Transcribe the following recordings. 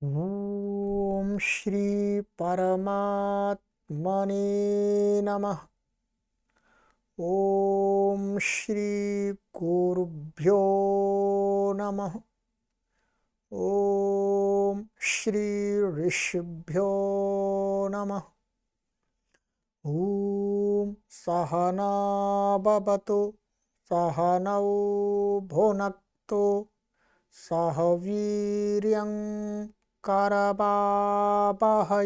ओम श्री परमात्मने नमः। ओम श्री गुरुभ्यो नमः। ओम श्री ऋषिभ्यो नमः। ओम सहना भवतु सहनौ भुनक्तु सह वीर्यं करवावहै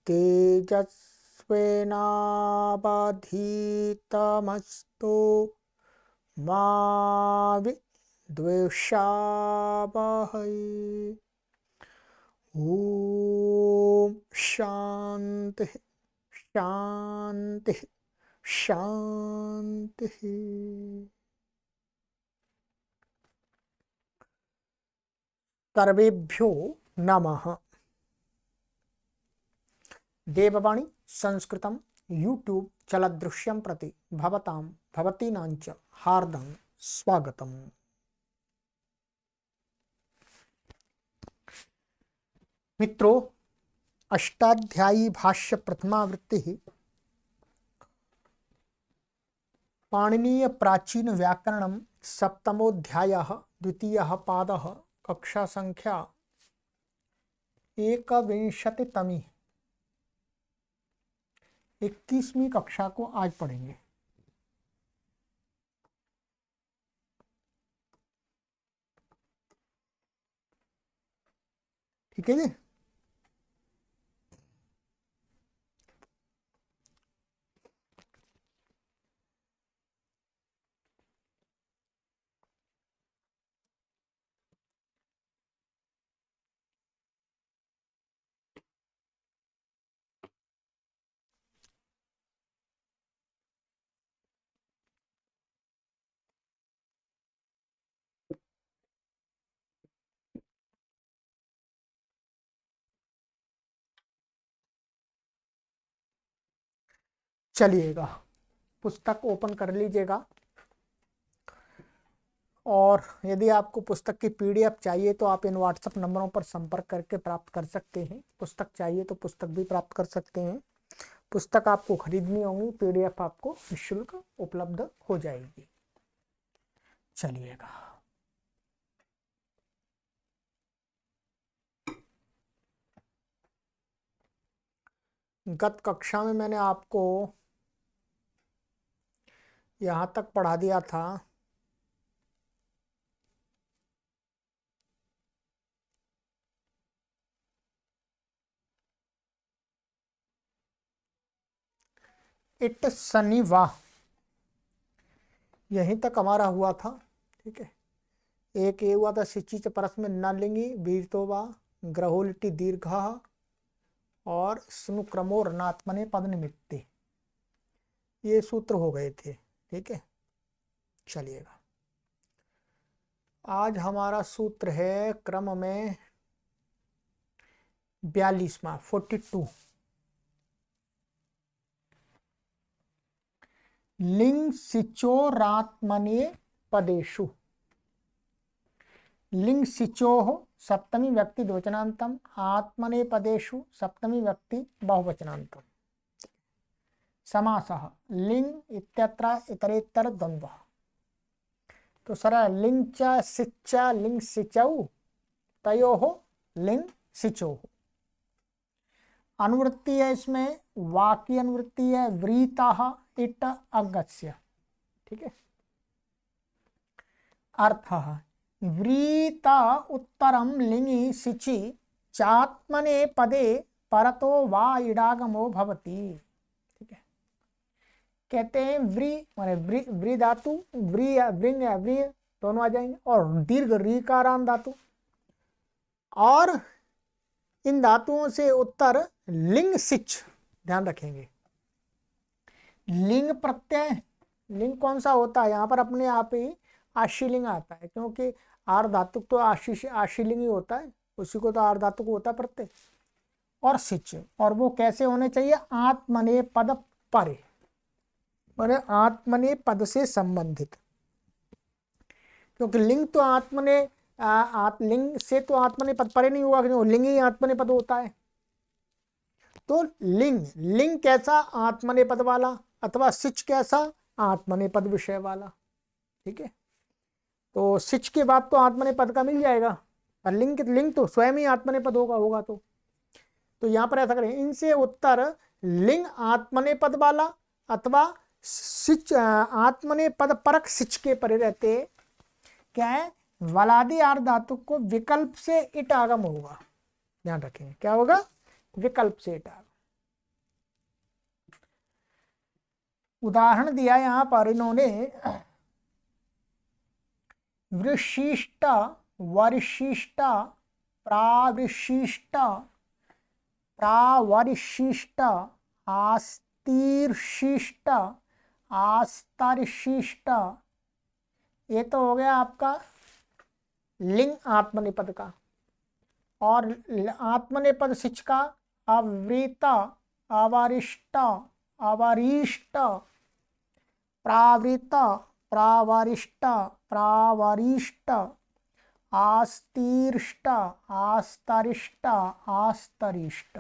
तेजस्विनावधीतमस्तु मा विद्विषावहै। ओम शांति शांति शांति। सर्वेभ्यो नमः। देववाणी संस्कृतं यूट्यूब चलदृश्यं प्रति भवतां भवतीनां च हार्दं स्वागतम्। मित्रों, अष्टाध्यायी भाष्य प्रथमावृत्ति पाणिनीय प्राचीन व्याकरणं सप्तमोऽध्यायः द्वितीयः पादः कक्षा संख्या 21तमी 21वीं कक्षा को आज पढ़ेंगे। ठीक है जी। चलिएगा, पुस्तक ओपन कर लीजिएगा और यदि आपको पुस्तक की पीडीएफ चाहिए तो आप इन व्हाट्सएप नंबरों पर संपर्क करके प्राप्त कर सकते हैं। पुस्तक चाहिए तो पुस्तक भी प्राप्त कर सकते हैं। पुस्तक आपको खरीदनी होगी, पीडीएफ आपको निःशुल्क उपलब्ध हो जाएगी। चलिएगा, गत कक्षा में मैंने आपको यहाँ तक पढ़ा दिया था। इट शनिवार, यहीं तक हमारा हुआ था। ठीक है, एक ये हुआ था सिची च परस में न लिंगी वीरतोवा ग्रहोलिटी दीर्घ और स्नुक्रमोर नात्मने पद निमित्ते, ये सूत्र हो गए थे। ठीक है, चलिएगा, आज हमारा सूत्र है क्रम में 42वां 42। लिंग सिचोरात्मने पदेषु। लिंग सिचोः सप्तमी व्यक्ति द्विवचनान्तम, आत्मने पदेषु सप्तमी व्यक्ति बहुवचनान्तम। समासः लिंग इत्यत्र इतरेतर द्वन्द्वः। तो सरल लिंग च सिच्च लिंग सिचौ तयोः लिंग सिचोः। अनुवृत्ति है इसमें, वाक्य अनुवृत्ति है व्रीतः इट अगस्य। ठीक है, अर्थः व्रीत उत्तरम लिंगि सिचि चात्मने पदे परतो वा इडागमो भवति। ठीक है, कहते हैं व्री माने व्री धातु, व्री व्रिंग व्री दोनों आ जाएंगे, और दीर्घ रीकाराम धातु, और इन धातुओं से उत्तर लिंग सिच। ध्यान रखेंगे, लिंग प्रत्यय, लिंग कौन सा होता है यहाँ पर अपने आप ही आशीलिंग आता है, क्योंकि आर धातु तो आशीलिंग ही होता है, उसी को तो आर धातु को होता है प्रत्यय। और सिच, और वो कैसे होने चाहिए, आत्मने पद परे, माने आत्मने पद से संबंधित, क्योंकि लिंग तो आत्मने लिंग से तो आत्मनेपद परे नहीं हुआ, क्योंकि लिंग ही आत्मनेपद होता है। तो लिंग, लिंग कैसा? आत्मनेपद वाला, अथवा सिच कैसा? आत्मनेपद विषय वाला। ठीक है, तो सिच के बाद तो आत्मनेपद का मिल जाएगा, और लिंग लिंग तो स्वयं ही आत्मनेपद होगा तो यहां पर ऐसा करें, इनसे उत्तर लिंग आत्मनेपद वाला अथवा सिच आत्मनेपद परक सिच के परे रहते क्या है, वलादि आर्ध धातु को विकल्प से इट आगम होगा। ध्यान रखेंगे क्या होगा, विकल्प से इट आगम। उदाहरण दिया यहां पर इन्होंने, वृशिष्ट, वर्शिष्ट, प्रावृशिष्ट, प्रावरिशिष्ट, आस्तीर्शिष्ट, आस्तरिशिष्ट, ये तो हो गया आपका लिंग आत्मनेपद का। और आत्मनेपद सिच का अवृत, अवरिष्ट, अवरिष्ट, प्रावृत, प्रावरिष्ट, प्रावरिष्ट, आस्तीर्ष्ट, आस्तरिष्ट, आस्तरिष्ट।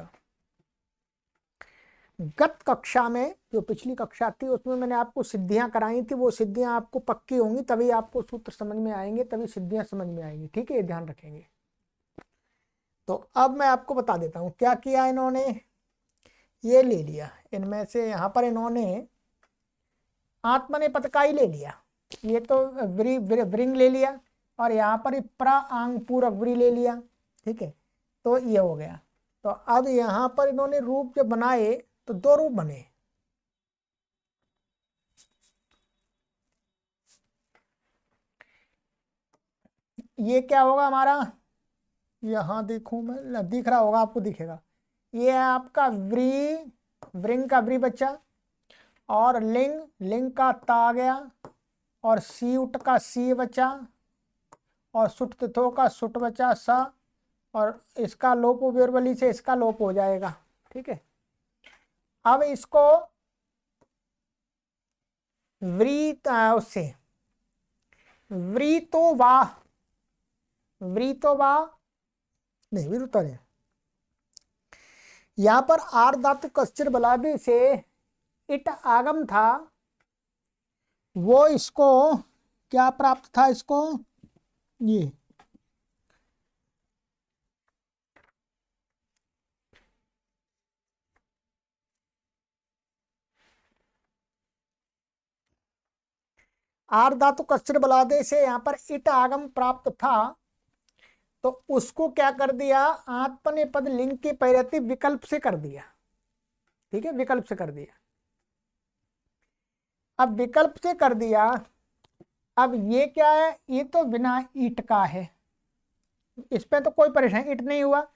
गत कक्षा में, जो पिछली कक्षा थी, उसमें मैंने आपको सिद्धियां कराई थी, वो सिद्धियां आपको पक्की होंगी तभी आपको सूत्र समझ में आएंगे, तभी सिद्धियां समझ में आएंगी। ठीक है, ध्यान रखेंगे। तो अब मैं आपको बता देता हूं क्या किया इन्होंने। ये ले लिया, इनमें से यहां पर इन्होंने आत्मनेपद का ही ले लिया, ये तो वृंग ले लिया, और यहाँ पर प्रांग पूरक व्री ले लिया। ठीक है, तो ये हो गया। तो अब यहाँ पर इन्होंने रूप जब बनाए तो दो रूप बने। ये क्या होगा हमारा, यहाँ देखूं मैं, दिख रहा होगा आपको, दिखेगा। ये है आपका व्री, वृंग का व्री बच्चा, और लिंग, लिंग का ता आ गया, और सी उठ का सी बचा, और सुट तिथो का सुट बचा सा, और इसका लोप बेरवली से इसका लोप हो जाएगा। ठीक है, अब इसको व्रीत उससे व्रीतो वाह, व्रीतो वाह नहीं, विरुता नहीं, यहां पर आर धातु कश्चिर बलादि से इट आगम था, वो इसको क्या प्राप्त था, इसको ये आर धातु कश्चिर बलादि से यहाँ पर इट आगम प्राप्त था, तो उसको क्या कर दिया, आत्मनेपद लिंग के पैरति विकल्प से कर दिया। ठीक है, विकल्प से कर दिया। अब विकल्प से कर दिया, अब ये क्या है, ये तो बिना ईट का है, इस पे तो कोई परेशानी, ईट नहीं हुआ।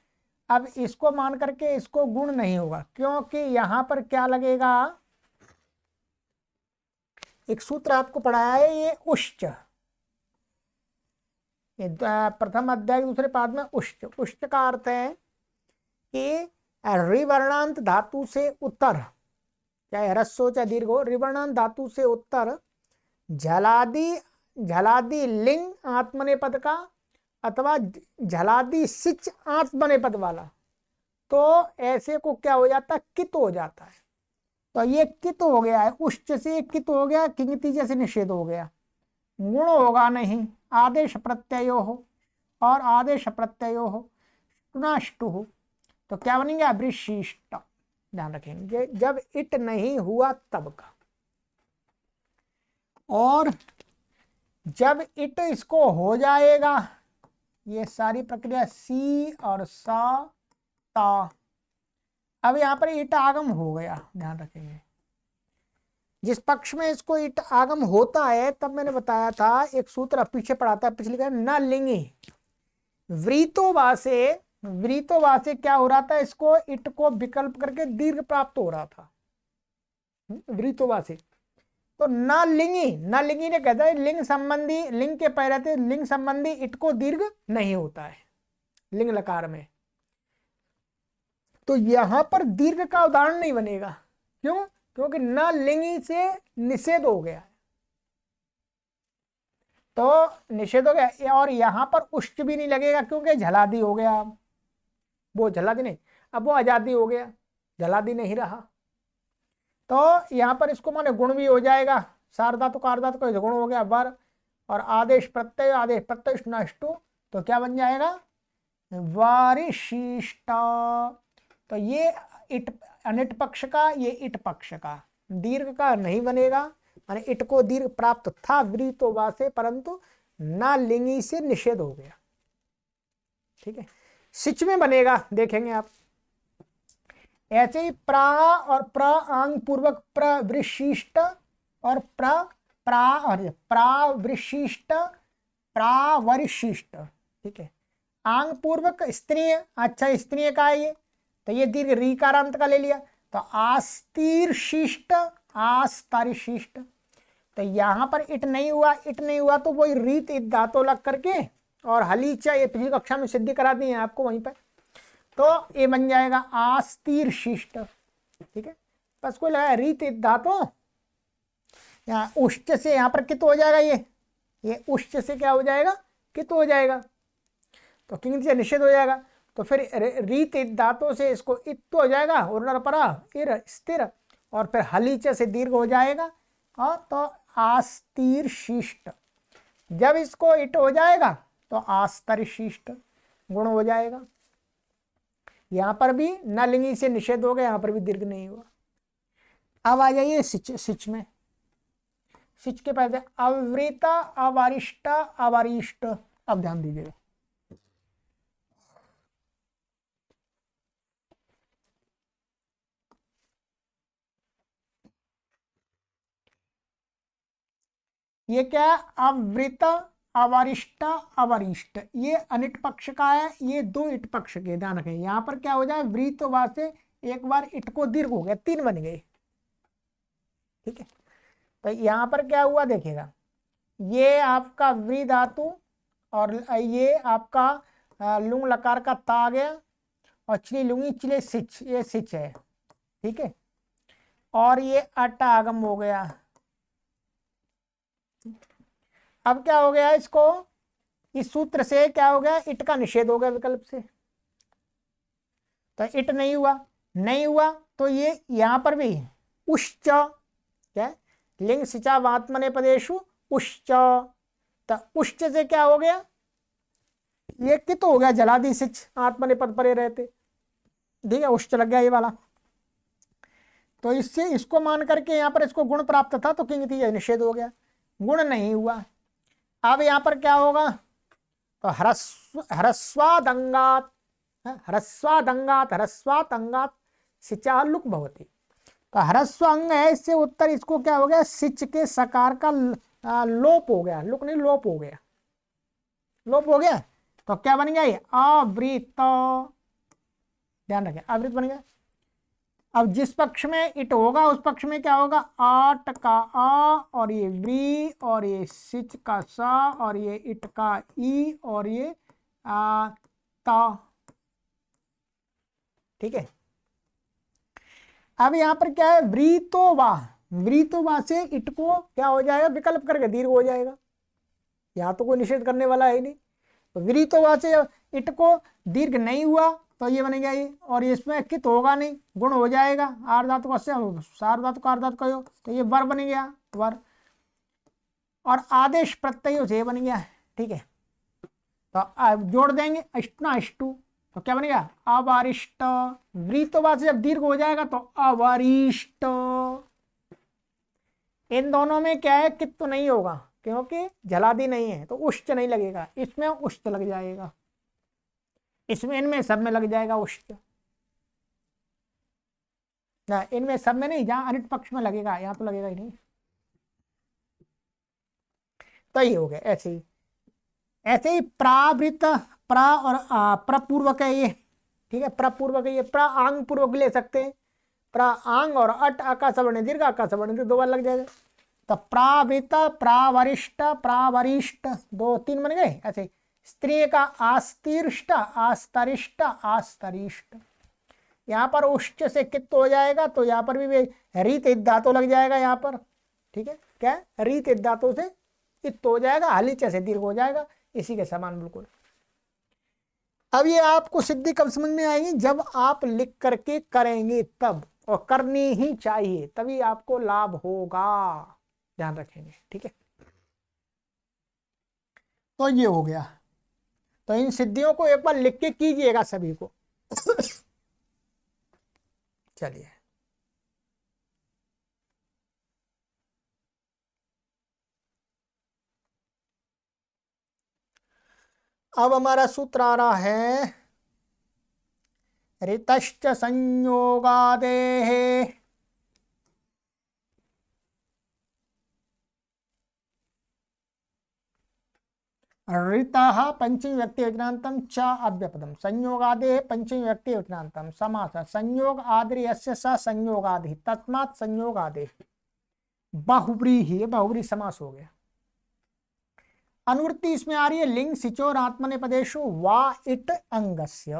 अब इसको मान करके इसको गुण नहीं होगा, क्योंकि यहां पर क्या लगेगा, एक सूत्र आपको पढ़ाया है, ये उश्च, प्रथम अध्याय दूसरे पाद में उश्च, उश्च का अर्थ है कि रिवर्णांत धातु से उत्तर, चाहे ह्रस्व चाहे दीर्घ हो, रिवर्णांत धातु से उत्तर झलादि, झलादि लिंग आत्मनेपद का, अथवा झलादि सिच आत्मनेपद वाला, तो ऐसे को क्या हो जाता है, कित हो जाता है। तो ये कित हो गया है, उश्च से कित हो गया, किंगति जैसे निषेध हो गया, गुण होगा नहीं, आदेश प्रत्ययो हो, और आदेश प्रत्ययो हो नष्ट हो, तो क्या बनेंगे, विशिष्ट। ध्यान रखेंगे, जब इट नहीं हुआ तब का, और जब इट इसको हो जाएगा, ये सारी प्रक्रिया सी और सा ता, अब यहां पर इट आगम हो गया। ध्यान रखेंगे, जिस पक्ष में इसको इट आगम होता है, तब मैंने बताया था, एक सूत्र पीछे पढ़ा था पिछली का, न लिंगी व्रीतोवा से, व्रीतोवा से क्या हो रहा था, इसको इट को विकल्प करके दीर्घ प्राप्त हो रहा था, व्रीतोवा से। तो न लिंगी, न लिंगी ने कहता है लिंग संबंधी, लिंग के पैरते लिंग संबंधी इट को दीर्घ नहीं होता है लिंग लकार में, तो यहां पर दीर्घ का उदाहरण नहीं बनेगा। क्यों, क्योंकि न लिंगी से निषेध हो गया है। तो निषेध हो गया। और यहाँ पर उष्ट भी नहीं लगेगा क्योंकि झलादी हो गया, अब वो झलादी नहीं, अब वो आजादी हो गया, झलादी नहीं रहा। तो यहाँ पर इसको माने गुण भी हो जाएगा, सार्वधातुक अर्धातुक का गुण हो गया वर, और आदेश प्रत्यय नष्टु, तो क्या बन जाएगा वारिशिष्ट। तो ये इट अनिट पक्ष का, ये इट पक्ष का, दीर्घ का नहीं बनेगा, माने इट को दीर्घ प्राप्त था वृतो वा से, परंतु ना लिंगी से निषेध हो गया। ठीक है, सिच में बनेगा, देखेंगे आप। ऐसे ही प्रा और प्र आंग पूर्वक प्रवृशिष्ट और प्रावृशिष्ट प्रावरिशिष्ट। ठीक है, आंग पूर्वक स्त्रीय, अच्छा स्त्रीय का है ये, तो ये दीर्घ रीकारांत का ले लिया, तो आस्तीर्शिष्ट आस्तरिशिष्ट। तो यहां पर इट नहीं हुआ, इट नहीं हुआ तो वही रीत इत धातु लग करके और हलीचा, ये पिछली कक्षा में सिद्धि करा दी है आपको वहीं पर, तो ये बन जाएगा आस्तीर्शिष्ट। ठीक है, बस कोई लगा रीत इत धातु, यहाँ उष्ट से यहाँ पर कित हो जाएगा, ये उष्ट से क्या हो जाएगा, कित हो जाएगा, तो किंग से निषेध हो जाएगा। तो फिर रीत धातु से इसको इत हो जाएगा, उर्नर परा इर स्थिर, और फिर हलीच से दीर्घ हो जाएगा, और तो आस्तीर शिष्ट। जब इसको इट हो जाएगा तो आस्तर शिष्ट गुण हो जाएगा। यहां पर भी नलिंगी से निषेध हो गया, यहां पर भी दीर्घ नहीं हुआ। अब आ जाइए सिच, सिच में। सिच के पहले अवृता अवारिष्ट अवारिष्ट, अब ध्यान दीजिएगा। ये क्या है, अवृत अवरिष्ट अवरिष्ट, ये अनिट पक्ष का है, ये दो इट पक्ष के, ध्यान रखें। यहां पर क्या हो जाए, वृत वा से एक बार इट को दीर्घ हो गया, तीन बन गए। ठीक है, तो यहां पर क्या हुआ देखिएगा, ये आपका वृ धातु और ये आपका लुंग लकार का ता आ गया, और चिली लुंगी चिले सिच, ये सिच है। ठीक है, और ये अट आगम हो गया। अब क्या हो गया, इसको इस सूत्र से क्या हो गया, इट का निषेध हो गया विकल्प से, तो इट नहीं हुआ, नहीं हुआ तो ये यहां पर भी उश्च, क्या लिंग सिचा वात्मने पदेशु उश्च, तो उश्च से क्या हो गया, ये कित हो गया, जलादि सिच आत्मने पद परे रहते। ठीक है, उश्च लग गया ये वाला, तो इससे इसको मान करके यहां पर इसको गुण प्राप्त था, तो किंग थी निषेध हो गया, गुण नहीं हुआ। अब यहां पर क्या होगा, तो ह्रस्वादंगात, ह्रस्वादंगात ह्रस्वातंगात सिचा लुक भवती, तो ह्रस्व अंग है, इससे उत्तर इसको क्या हो गया, सिच के सकार का लोप हो गया, लुक नहीं लोप हो गया, लोप हो गया, तो क्या बन गया, ये आवृत, ध्यान रखें आवृत बन गया। अब जिस पक्ष में इट होगा उस पक्ष में क्या होगा, आट का आ, और ये व्री, और ये सिच का सा, और ये इट का ई, और ये ता। ठीक है, अब यहां पर क्या है, वृतोवा, वृतोवा से इट को क्या हो जाएगा, विकल्प करके दीर्घ हो जाएगा, यहां तो कोई निषेध करने वाला है नहीं। तो वृतोवा से इट को दीर्घ नहीं हुआ तो ये बनेगा ये, और इसमें कित होगा नहीं, गुण हो जाएगा, आर्धातु का सार्वधातु का अर्धातु का, तो ये वर बन गया वर, और आदेश प्रत्यय से बन गया। ठीक है, तो जोड़ देंगे अष्टना अष्टु, तो क्या बनेगा अवारिष्ट, वृतोवा से जब दीर्घ हो जाएगा तो अवारिष्ट। इन दोनों में क्या है, कित तो नहीं होगा क्योंकि जलादि नहीं है, तो उष्ट नहीं लगेगा, इसमें उष्ट लग जाएगा, इसमें इनमें सब में लग जाएगा उष्ट, ना इनमें सब में नहीं, जहां अनिट पक्ष में लगेगा यहां तो लगेगा ही नहीं। तो ये हो गया ऐसे ही, ऐसे ही प्रावृत, प्रा और प्रपूर्वक है ये। ठीक है, प्रपूर्वक है ये, प्रा आंग पूर्वक ले सकते हैं, प्रा आंग और अट आकाश वर्ण दीर्घ, आकाश वर्ण दो बार लग जाएगा, तो प्रावृत प्रावरिष्ट प्रावरिष्ट, दो तीन बन गए। ऐसे स्त्री का आस्तीर्ष्ट आस्तरिष्ट आस्तरिष्ट, यहाँ पर उष्ट से कित हो जाएगा, तो यहाँ पर भी रीत धातु लग जाएगा यहाँ पर। ठीक है, क्या रीत धातु से इत हो जाएगा, हलिच से दीर्घ हो जाएगा, इसी के समान बिल्कुल। अब ये आपको सिद्धि कब समझ में आएगी, जब आप लिख करके करेंगे तब, और करनी ही चाहिए, तभी आपको लाभ होगा, ध्यान रखेंगे, ठीक है। तो ये हो गया। तो इन सिद्धियों को एक बार लिख के कीजिएगा सभी को। चलिए, अब हमारा सूत्र आ रहा है ऋतश्च संयोगादेः ऋतः पंचमी व्यक्ति वचनांतम च अव्यपदम संयोगादेः पंचमी व्यक्ति वचनांतम समास संयोग आदि यस्य स संयोगादि तस्मात् संयोगादेः बहुव्रीहि, बहुव्रीहि समास हो गया। अनुवृत्ति इसमें आ रही है लिंग सिचोर आत्मनेपदेशु वा इट अंगस्य,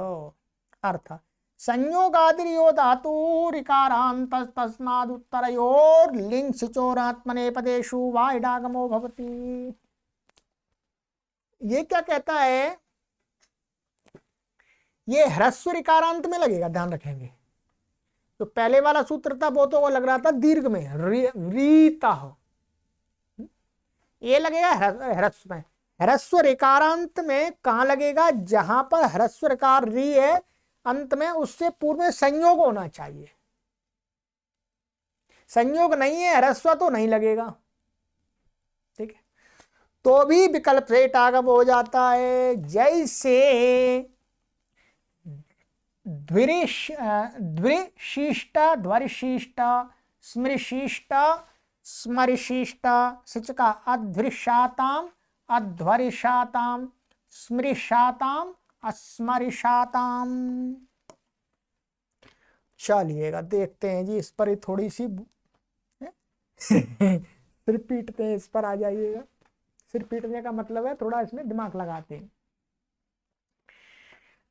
अर्थ संयोगादिर्यो धातुरिकारांत तस्मादुत्तरयोर लिंग सिचोर आत्मनेपदेशु वा इडागमो भवति। ये क्या कहता है, ये ह्रस्व ऋकारांत में लगेगा, ध्यान रखेंगे। तो पहले वाला सूत्र था वो तो वो लग रहा था दीर्घ में, रीता, ये लगेगा ह्रस्व में। ह्रस्व ऋकारांत में कहां लगेगा, जहां पर ह्रस्व ऋकार री है अंत में, उससे पूर्व में संयोग होना चाहिए। संयोग नहीं है, ह्रस्व तो नहीं लगेगा, ठीक है। तो भी विकल्प से टागम हो जाता है, जैसे द्विशिष्ट ध्वरिशिष्ट स्मृशिष्ट स्मरिशिष्ट सिचका अध्वरिशाताम अध्वरिशाताम स्मृशाताम अस्मरिशाताम। चलिएगा देखते हैं जी, इस पर थोड़ी सी सिर पीटते हैं, इस पर आ जाइएगा। सिर पीटने का मतलब है थोड़ा इसमें दिमाग लगाते हैं।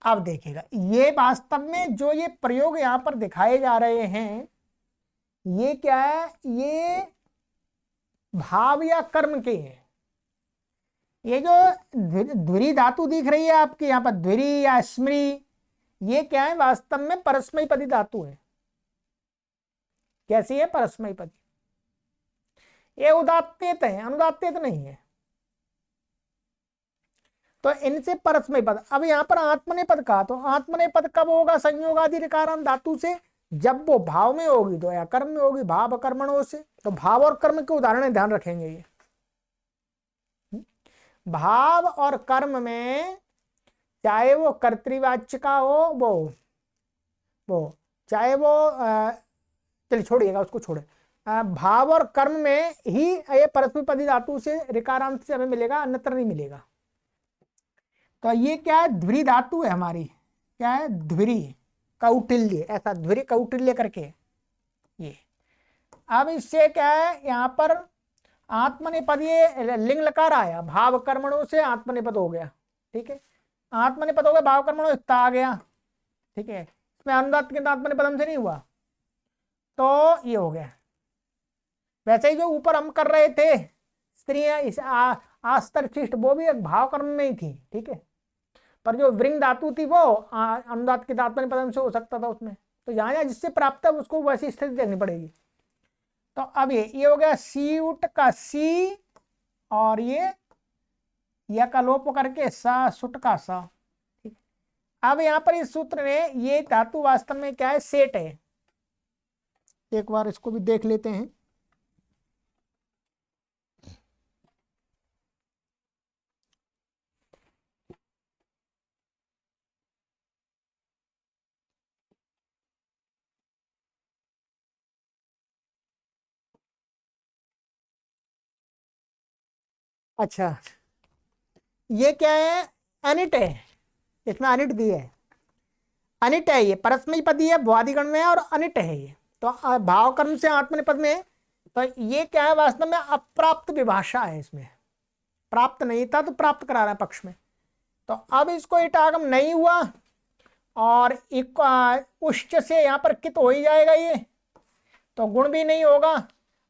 अब देखिएगा, ये वास्तव में जो ये प्रयोग यहां पर दिखाए जा रहे हैं, ये क्या है, ये भाव या कर्म के हैं। ये जो ध्वरि धातु दिख रही है आपके यहाँ पर, ध्वरि या स्मृ, ये क्या है, वास्तव में परस्मैपदी धातु है। कैसी है, परस्मैपदी। ये उदात्तेत है, अनुदात्तेत नहीं है। तो इनसे परस्मैपद। अब यहाँ पर आत्मनेपद का, तो आत्मनेपद कब होगा संयोग आदि ऋकारांत धातु से, जब वो भाव में होगी तो या कर्म में होगी, भाव कर्मणों से। तो भाव और कर्म के उदाहरण ध्यान रखेंगे। ये भाव और कर्म में, चाहे वो कर्तृवाच्य का हो, वो चाहे वो चलिए छोड़िएगा, उसको छोड़े। भाव और कर्म में ही ये परस्मैपदी धातु से ऋकारांत से हमें मिलेगा, अन्यत्र नहीं मिलेगा। तो ये क्या है, ध्वरि धातु है हमारी, क्या है, ध्वरि कौटिल्य, ऐसा ध्वरि कौटिल्य करके ये। अब इससे क्या है, यहाँ पर आत्मनेपद, ये लिंग लकार आया, भाव कर्मणों से आत्मनेपद हो गया, ठीक है। आत्मनेपद हो गया, भाव कर्मणों इत्ता आ गया, ठीक है। इसमें अनुदात के आत्मनेपद हमसे नहीं हुआ, तो ये हो गया। वैसे ही जो ऊपर हम कर रहे थे स्त्रियां, इस आस्तर शिष्ट, वो भी एक भाव कर्म में ही थी, ठीक है। पर जो वृंग धातु थी वो अनुदात के आत्मनेपद से हो सकता था उसमें। तो यहाँ यहाँ जिससे प्राप्त है उसको वैसी स्थिति देखनी पड़ेगी। तो अब ये हो गया सी उट का सी, और ये या का लोप करके सा सुट का सा, ठीक। अब यहाँ पर इस सूत्र में ये धातु वास्तव में क्या है, सेट है। एक बार इसको भी देख लेते हैं। अच्छा, ये क्या है, अनिट है, इसमें अनिट दी है, अनिट है, ये परस्मैपदी है, भुआदिगण में है और अनिट है ये। तो भाव कर्म से आत्मनेपद में, तो ये क्या है, वास्तव में अप्राप्त विभाषा है, इसमें प्राप्त नहीं था तो प्राप्त करा रहा है पक्ष में। तो अब इसको इटागम नहीं हुआ, और उश्च से यहाँ पर कित हो ही जाएगा ये, तो गुण भी नहीं होगा।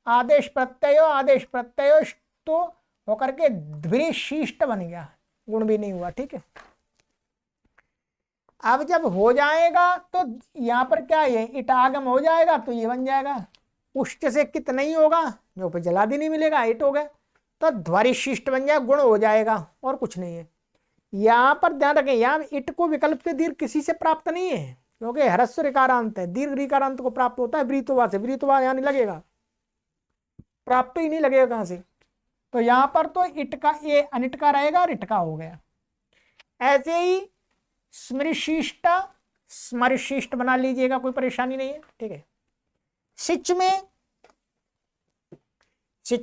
आदेश प्रत्यय तो होकर के द्विशिष्ट बन गया, गुण भी नहीं हुआ। ठीक है, अब जब हो जाएगा तो यहाँ पर क्या है, इटागम हो जाएगा तो ये बन जाएगा। उष्ट से कित नहीं होगा, जो पे जला भी नहीं मिलेगा, इट हो गया, तो ध्वरिशिष्ट बन जाएगा, गुण हो जाएगा, और कुछ नहीं है। यहाँ पर ध्यान रखें, यहाँ इट को विकल्प से दीर्घ किसी से प्राप्त नहीं है, क्योंकि ह्रस्व ऋकारांत है, दीर्घ ऋकारांत को प्राप्त होता है वृतवा से, वृतवा यहाँ नहीं लगेगा, प्राप्त तो ही नहीं लगेगा कहां से। तो यहाँ पर तो इट का ये अनिट का रहेगा और इट का हो गया। ऐसे ही स्मृशिष्ट स्मरशिष्ट बना लीजिएगा, कोई परेशानी नहीं है। ठीक है, सिच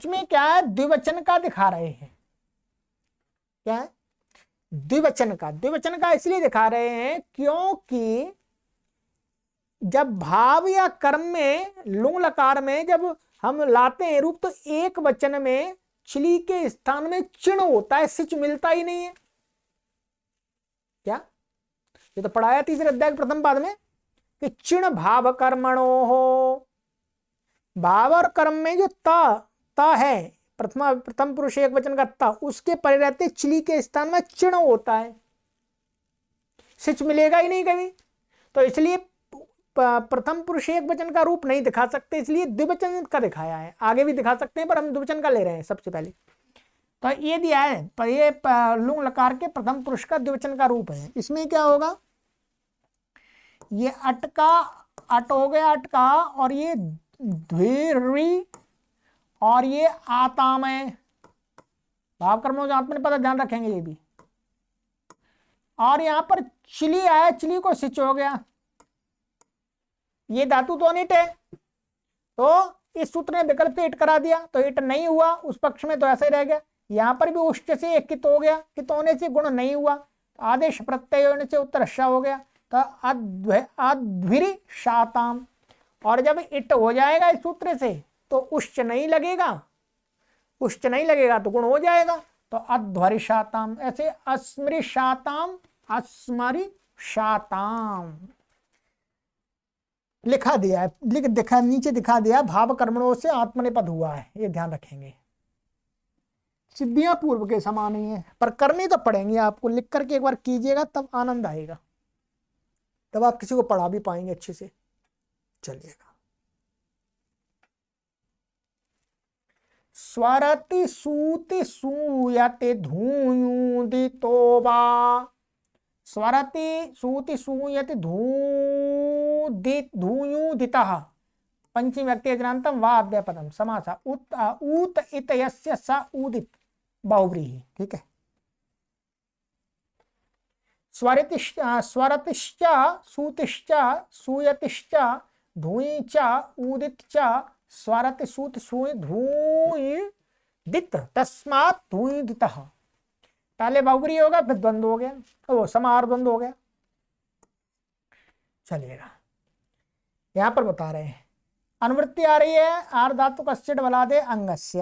में क्या है, द्विवचन का दिखा रहे हैं। क्या है, द्विवचन का इसलिए दिखा रहे हैं क्योंकि जब भाव या कर्म में लुंग लकार में जब हम लाते हैं रूप, तो एक वचन में चिली के स्थान में चिण होता है, सिच मिलता ही नहीं है। क्या, ये तो पढ़ाया तीसरे अध्याय के प्रथम पाद में कि चिण भाव कर्मणो हो, भाव और कर्म में जो ता है, प्रथम पुरुष एक वचन का ता, उसके परे रहते चिली के स्थान में चिण होता है, सिच मिलेगा ही नहीं कभी। तो इसलिए प्रथम पुरुष एक वचन का रूप नहीं दिखा सकते, इसलिए द्विवचन का दिखाया है। आगे भी दिखा सकते हैं पर हम द्विवचन का ले रहे हैं सबसे पहले। तो ये दिया है, पर ये लुंग लकार के प्रथम पुरुष का द्विवचन का रूप है। इसमें क्या होगा, ये अटका अट हो गया, अटका, और ये द्विरी, और ये आतामय, भाव कर्मों आत्मने पद ध्यान रखेंगे ये भी। और यहां पर चिली आया, चिली को सिच हो गया, ये धातु तो अनिट है, तो इस सूत्र ने विकल्प से इट करा दिया, तो इट नहीं हुआ उस पक्ष में, तो ऐसे ही रह गया। यहां पर भी उष्ट से एक कित हो गया, कित होने से गुण नहीं हुआ, तो आदेश प्रत्यय होने से उत्तर श हो गया, तो अद्भिरी शाताम। और जब इट हो जाएगा इस सूत्र से तो उष्ट नहीं लगेगा, उष्ट नहीं लगेगा तो गुण हो जाएगा, तो अध्वरि शाताम। ऐसे अस्मृ शाताम, अस्मरि शाताम लिखा दिया है, नीचे दिखा दिया, भाव कर्मणों से आत्मनेपद हुआ है, ये ध्यान रखेंगे। सिद्धियां पूर्व के समान ही है, पर करनी तो पड़ेंगी आपको, लिख करके एक बार कीजिएगा तब आनंद आएगा, तब आप किसी को पढ़ा भी पाएंगे अच्छे से। चलिएगा, स्वरति सूति सूयते धूयुदितो वा, स्वरति सूति सूयति धूयुदितः पंचमी व्यक्ति अजनान्तम वा अव्ययपदम समासा ऊत इत यस्य स उदित बहुव्रीहि। ठीक है, स्वरतिश्च सूतिश्च सूयतिश्च धूयिच उदितच स्वरति सूति सूय धूयिदित तस्मात् धूयिदितः। पहले बहुव्रीहि होगा, फिर द्वंद्व हो गया, वो समाहार द्वंद्व हो गया। चलिएगा, यहां पर बता रहे हैं, अनुवृत्ति आ रही है, आर धातु का सिट बला दे अंगस्य।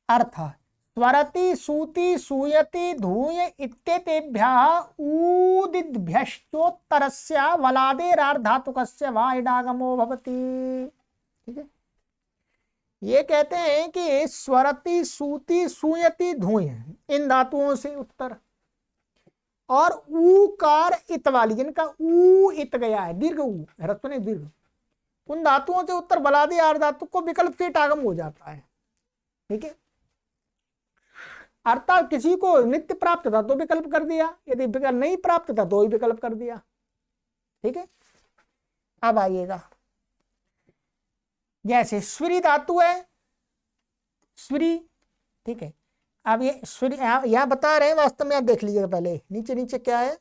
अर्थ, स्वरति सूति सूयति धूय इत्येतेभ्यः ऊदिभ्यश्चोत्तरस्य वलादेरार्धातुकस्य वा इडागमो भवति। ठीक है, ये कहते हैं कि स्वरति सूति सूयति धूय, इन धातुओं से उत्तर, और ऊकार इत वाली, जिनका ऊ इत गया है, दीर्घ ऊ ह्रस्व ने दीर्घ, उन धातुओं से उत्तर बलादि आर धातु को विकल्प से इटागम हो जाता है। ठीक है, अर्थात किसी को नित्य प्राप्त था तो विकल्प कर दिया, यदि विकल्प नहीं प्राप्त था तो ही विकल्प कर दिया। ठीक है, अब आइएगा, जैसे स्वीरी धातु है, स्वीरी। ठीक है, अब ये स्वीरी यहां बता रहे हैं, वास्तव में आप देख लीजिएगा पहले नीचे नीचे क्या है।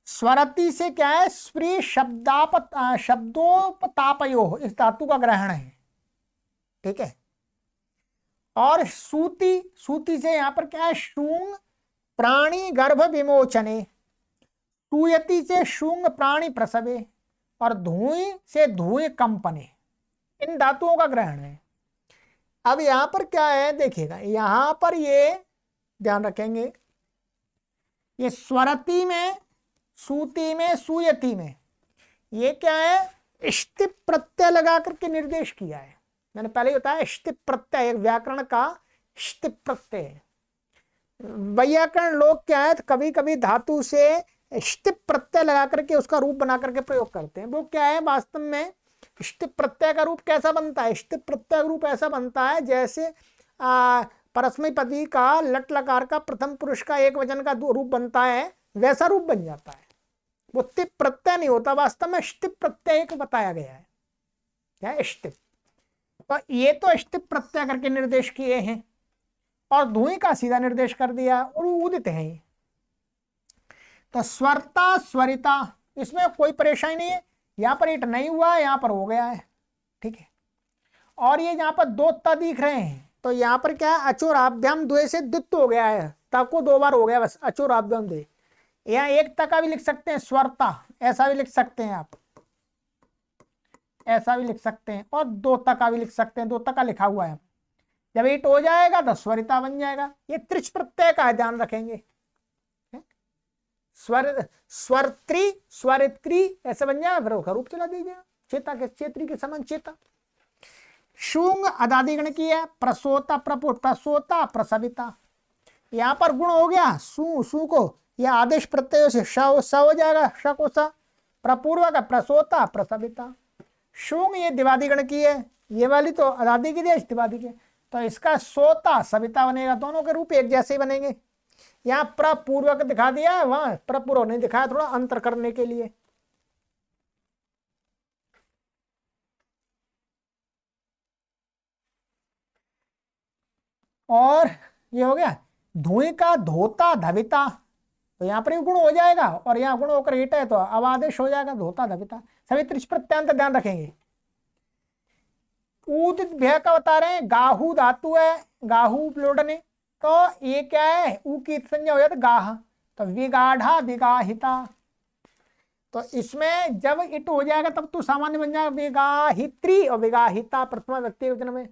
स्वरति से क्या है, स्प्री शब्दोपतापयो, इस धातु का ग्रहण है। ठीक है, और सूति, सूति से यहां पर क्या है, शूंग प्राणी गर्भ विमोचने, सूयति से शूंग प्राणी प्रसवे, और धूय से धूय कंपने, इन धातुओं का ग्रहण है। अब यहां पर क्या है देखिएगा, यहां पर ये ध्यान रखेंगे, ये स्वरति में, सूति में, सूयति में, ये क्या है, इष्टि प्रत्यय लगा करके निर्देश किया है। मैंने पहले ही बताया इष्टि प्रत्यय एक व्याकरण का इष्टि प्रत्यय है। वैयाकरण लोग क्या है, कभी कभी धातु से इष्टि प्रत्यय लगा करके उसका रूप बना करके प्रयोग करते हैं। वो क्या है वास्तव में, इष्टि प्रत्यय का रूप कैसा बनता है? इष्टि प्रत्यय का रूप ऐसा बनता है जैसे परस्मैपदी का लट लकार का प्रथम पुरुष का एक वचन का रूप बनता है, वैसा रूप बन जाता है। वो तिप प्रत्यय नहीं होता, वास्तव में इष्टिप प्रत्यय एक बताया गया है। क्या इष्टिप? तो ये तो इष्टिप प्रत्यय करके निर्देश किए हैं और धुएं का सीधा निर्देश कर दिया और उदित है। तो स्वरता स्वरिता, इसमें कोई परेशानी नहीं है। यहां पर इट नहीं हुआ, यहां पर हो गया है, ठीक है। और ये यहां पर दो त दिख रहे हैं, तो यहां पर क्या है, अचोराभ्याम द्वे से द्वित्व हो गया है, तब को दो बार हो गया बस, अचोराभ्याम द्वे। यहाँ एक तक का भी लिख सकते हैं स्वरता, ऐसा भी लिख सकते हैं आप, ऐसा भी लिख सकते हैं, और दो तक का भी लिख सकते हैं, दो तक का लिखा हुआ है। जब इट हो जाएगा तो स्वरिता बन जाएगा। ये त्रिच प्रत्यय का है, ध्यान रखेंगे। स्वर स्वरत्री स्वरित्री ऐसे बन जाएगा, फिर उसका रूप चला दीजिएगा, चेता के क्षेत्री के समान चेता। शुंग अदादिगण की है, प्रसोता प्रपुर प्रसोता प्रसविता। यहां पर गुण हो गया सु, सु को यह आदेश प्रत्यय से श हो जाएगा, श को स। प्रपूर्वक प्रसोता प्रसविता। शुंग ये दिवादिगण की है, ये वाली तो अदादि की देश दिवादी की, तो इसका सोता सविता बनेगा, दोनों के रूप एक जैसे बनेंगे। यहाँ प्रपूर्वक दिखा दिया है, वहां प्रपूर्व नहीं दिखाया, थोड़ा अंतर करने के लिए। और ये हो गया धुएं का धोता धविता, तो यहाँ पर भी गुण हो जाएगा और यहाँ गुण होकर ईट है तो अब आदेश हो जाएगा धोता धविता। सभी त्रिच प्रत्यांत ध्यान रखेंगे। उदित भय का बता रहे हैं, गाहू धातु है, गाहू प्लोडने, तो ये क्या है, ऊ की संज्ञा हो जाती गाह, तो विगाढ़ा विगाहिता। तो इसमें जब इट हो जाएगा तब तो सामान्य बन जाएगा विगाहित्री और विगाहिता प्रथमा व्यक्ति वचन में।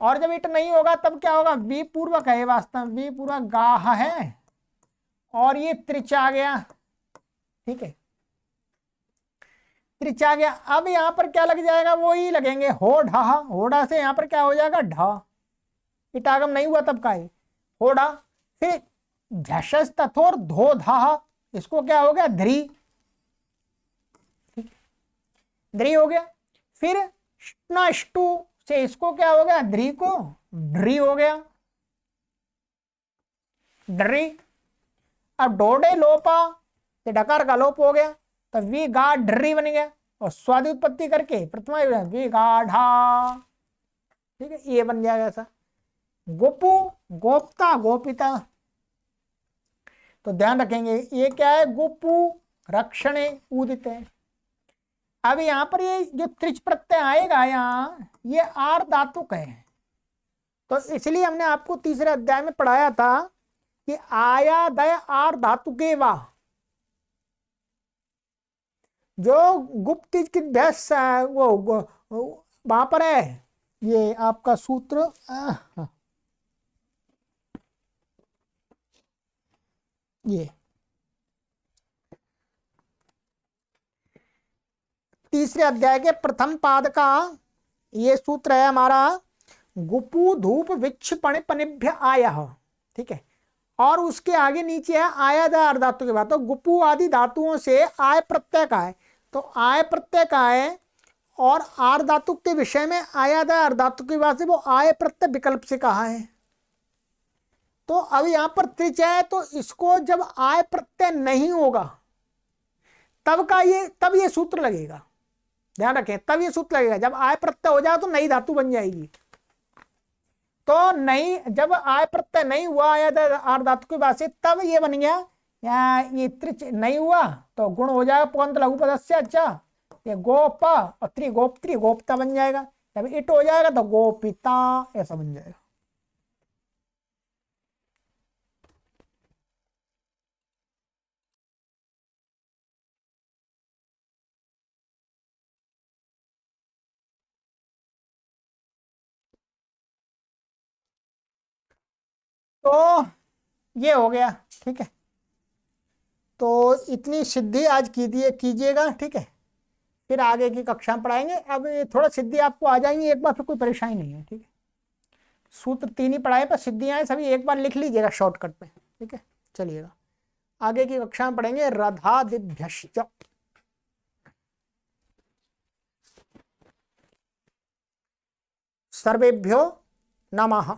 और जब इट नहीं होगा तब क्या होगा, वी पूर्वक है, वास्तव में वी पूर्वक गाह है और ये त्रिच आ गया, ठीक है, त्रिच आ गया। अब यहां पर क्या लग जाएगा, वो ही लगेंगे हो ढा, होड़ा से यहां पर क्या हो जाएगा ढा, इटागम नहीं हुआ तब का ही होड़ा। फिर झशस तथोर धो धा, इसको क्या हो गया ध्री, ध्री हो गया। फिर ष्टू से इसको क्या हो गया, ध्री को ड्री हो गया, ड्री। अब डोडे लोपा से डकार का लोप हो गया, तो वी गा ड्री बन गया और स्वादि उत्पत्ति करके प्रथमा वी गाढ़ा, ठीक है, ये बन जाएगा ऐसा। गोपू गोपता गोपिता, तो ध्यान रखेंगे ये क्या है, गोपू रक्षणे उदित है। अब यहां पर ये जो त्रिच प्रत्यय आएगा यहाँ, ये आर धातुक है, तो इसलिए हमने आपको तीसरे अध्याय में पढ़ाया था कि आया दय आर धातुके वा, जो गुप्त की भैंस वो वहां पर है, ये आपका सूत्र ये तीसरे अध्याय के प्रथम पाद का ये सूत्र है हमारा, गुपु धूप विक्षिपण पनिभ्य आया, ठीक है। और उसके आगे नीचे है आया दा अर्धातु के बाद, तो गुपु आदि धातुओं से आय प्रत्यय का है, तो आय प्रत्यय का है और आर धातु के विषय में आया दा अर्धातु के बाद से वो आय प्रत्यय विकल्प से कहा है। तो अब यहां पर त्रिच है, तो इसको जब आय प्रत्यय नहीं होगा तब ये सूत्र लगेगा, ध्यान रखें, तब ये सूत्र लगेगा। जब आय प्रत्यय हो जाए तो नई धातु बन जाएगी, तो नहीं, जब आय प्रत्यय नहीं हुआ आया आर धातु की बात से, तब ये बन गया, या ये त्रिच नहीं हुआ तो गुण हो जाएगा पुगंत लघु पदस्य, अच्छा ये गोप और त्रिगोप्त्री गोप्ता बन जाएगा। जब इट हो जाएगा तो गोपिता ऐसा बन जाएगा। तो ये हो गया, ठीक है। तो इतनी सिद्धि आज कीजिएगा, ठीक है। फिर आगे की कक्षा में पढ़ाएंगे। अब ये थोड़ा सिद्धि आपको आ जाएंगी एक बार, फिर कोई परेशानी नहीं है। ठीक है, सूत्र 3 ही पढ़ाए पर सिद्धियां हैं सभी, एक बार लिख लीजिएगा शॉर्टकट में। ठीक है, चलिएगा आगे की कक्षा में पढ़ेंगे रधादिभ्यश्च। सर्वेभ्यो नमः।